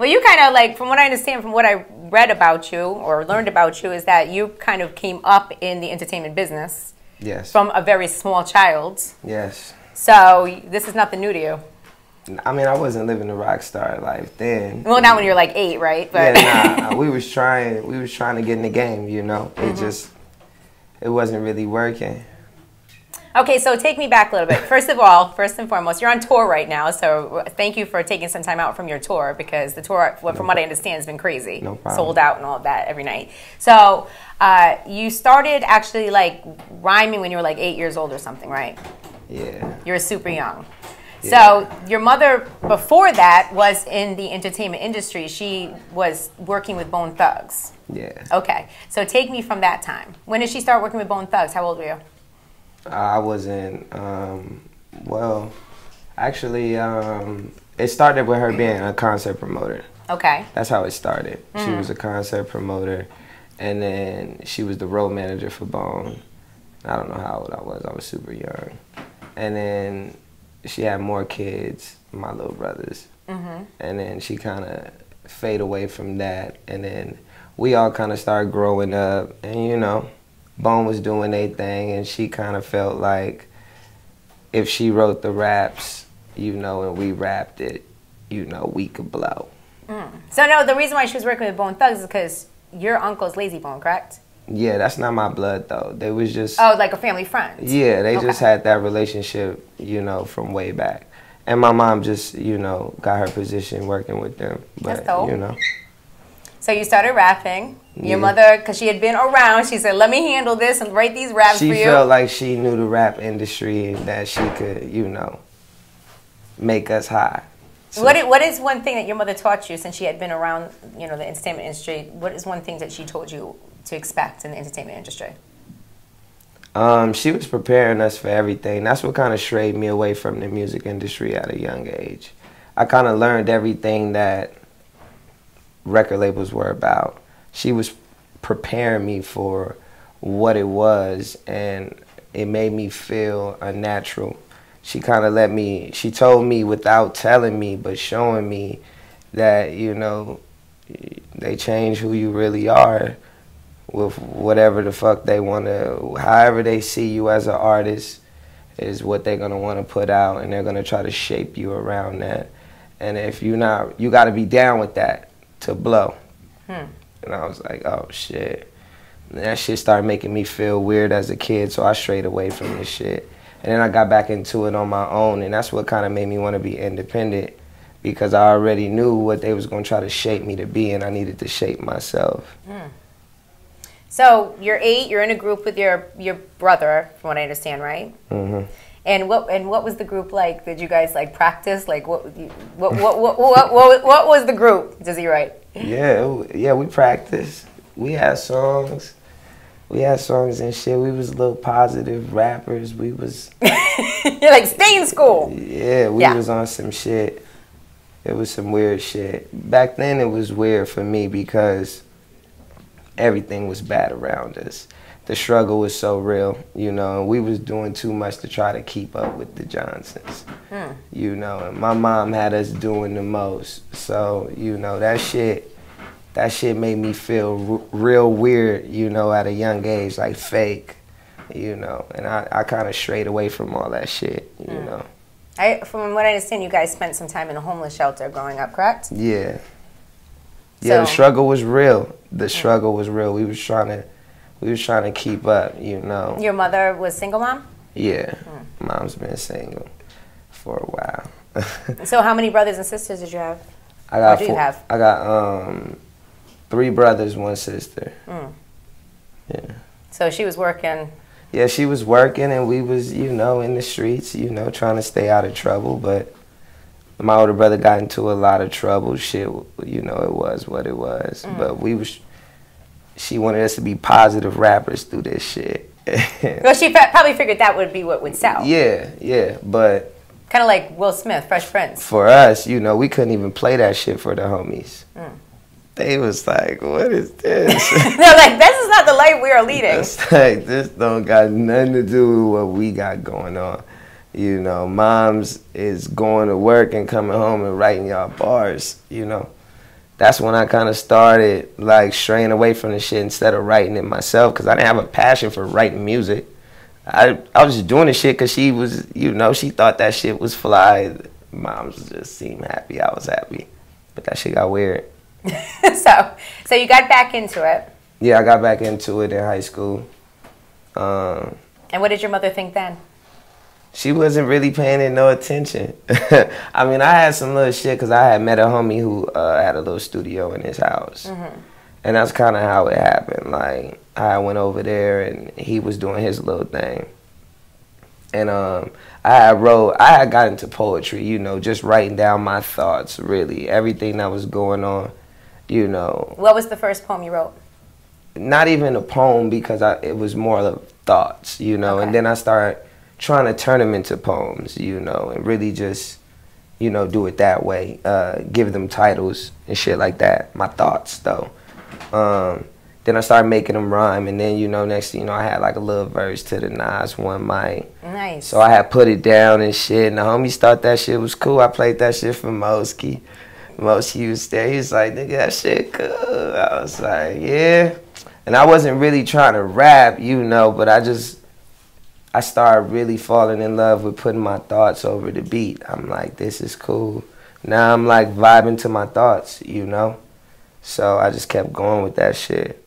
Well, you kind of like, from what I understand, from what I read about you or learned about you, is that you kind of came up in the entertainment business. Yes. From a very small child. Yes. So this is nothing new to you. I mean, I wasn't living the rock star life then. Well, not when you're like 8, right? But yeah, nah. We was trying to get in the game, you know. It wasn't really working. Okay, so take me back a little bit. First of all, first and foremost, you're on tour right now, so thank you for taking some time out from your tour, because the tour, from what I understand, has been crazy. No problem. Sold out and all of that every night. So you started actually like rhyming when you were like 8 years old or something, right? Yeah. You were super young. Yeah. So your mother, before that, was in the entertainment industry. She was working with Bone Thugs. Yeah. Okay, so take me from that time. When did she start working with Bone Thugs? How old were you? I wasn't, well, actually, it started with her being a concert promoter. Okay. That's how it started. She was a concert promoter, and then she was the road manager for Bone. I don't know how old I was super young. And then she had more kids, my little brothers. And then she kind of fade away from that, and then we all kind of started growing up, and you know, Bone was doing their thing, and she kind of felt like if she wrote the raps, you know, and we rapped it, you know, we could blow. So no, the reason why she was working with Bone Thugs is because your uncle's Lazy Bone, correct? Yeah, that's not my blood though. They was just like a family friend. Yeah, they just had that relationship, you know, from way back. And my mom just, you know, got her position working with them. But, That's dope. You know. So you started rapping. Your Yeah. mother, because she had been around, she said, let me handle this and write these raps for you. She felt like she knew the rap industry and that she could, you know, make us high. So, What is one thing that your mother taught you, since she had been around, you know, the entertainment industry? What is one thing that she told you to expect in the entertainment industry? she was preparing us for everything. That's what kind of strayed me away from the music industry at a young age. I kind of learned everything that record labels were about. She was preparing me for what it was, and it made me feel unnatural. She kind of she told me without telling me, but showing me that, you know, they change who you really are with whatever the fuck they want to, however they see you as an artist is what they're going to want to put out, and they're going to try to shape you around that. And if you're not, you got to be down with that to blow. And I was like, oh shit. And that shit started making me feel weird as a kid, so I strayed away from this shit. And then I got back into it on my own, and that's what kind of made me want to be independent, because I already knew what they was going to try to shape me to be, and I needed to shape myself. So you're 8, you're in a group with your brother, from what I understand, right? And what was the group like? Did you guys like practice? Like what was the group? Does he write? Yeah, we practiced. We had songs. And shit. We was little positive rappers. We was You're like, stay in school. Yeah, we was on some shit. It was some weird shit. Back then it was weird for me because everything was bad around us. The struggle was so real, you know, and we was doing too much to try to keep up with the Johnsons, you know, and my mom had us doing the most. So, you know, that shit made me feel real weird, you know, at a young age, like fake, you know, and I kind of strayed away from all that shit, you know. From what I understand, you guys spent some time in a homeless shelter growing up, correct? Yeah. Yeah, the struggle was real. The struggle was real. We was trying to keep up, you know. Your mother was single mom? Yeah. Mom's been single for a while. So how many brothers and sisters did you have? I got do you have? I got 3 brothers, 1 sister. Yeah. So she was working. Yeah, she was working, and we was, you know, in the streets, you know, trying to stay out of trouble. But my older brother got into a lot of trouble. Shit, you know, it was what it was. But she wanted us to be positive rappers through this shit. Well, she probably figured that would be what would sell. Yeah, but kind of like Will Smith, Fresh Prince. For us, you know, we couldn't even play that shit for the homies. They was like, what is this? They're like, this is not the life we are leading. It's like, this don't got nothing to do with what we got going on. You know, moms is going to work and coming home and writing y'all bars, you know. that's when I kind of started like straying away from the shit instead of writing it myself, because I didn't have a passion for writing music. I was just doing the shit because she was, you know, she thought that shit was fly. Moms just seemed happy. I was happy. But that shit got weird. So you got back into it. Yeah, I got back into it in high school. And what did your mother think then? She wasn't really paying it no attention. I mean, I had some little shit because I had met a homie who had a little studio in his house. Mm-hmm. And that's kind of how it happened. Like, I went over there and he was doing his little thing. And I had got into poetry, you know, just writing down my thoughts, really. Everything that was going on, you know. What was the first poem you wrote? Not even a poem, because it was more of thoughts, you know. Okay. And then I started trying to turn them into poems, you know, and really just, you know, do it that way. Give them titles and shit like that. My thoughts, though. Then I started making them rhyme, and then, you know, next thing you know, I had like a little verse to the Nas one mic. Nice. So I had put it down and shit, and the homies thought that shit was cool. I played that shit for Moski. Moski was there. He was like, nigga, that shit cool. I was like, yeah. And I wasn't really trying to rap, you know, but I started really falling in love with putting my thoughts over the beat. I'm like, this is cool. Now I'm like vibing to my thoughts, you know? So I just kept going with that shit.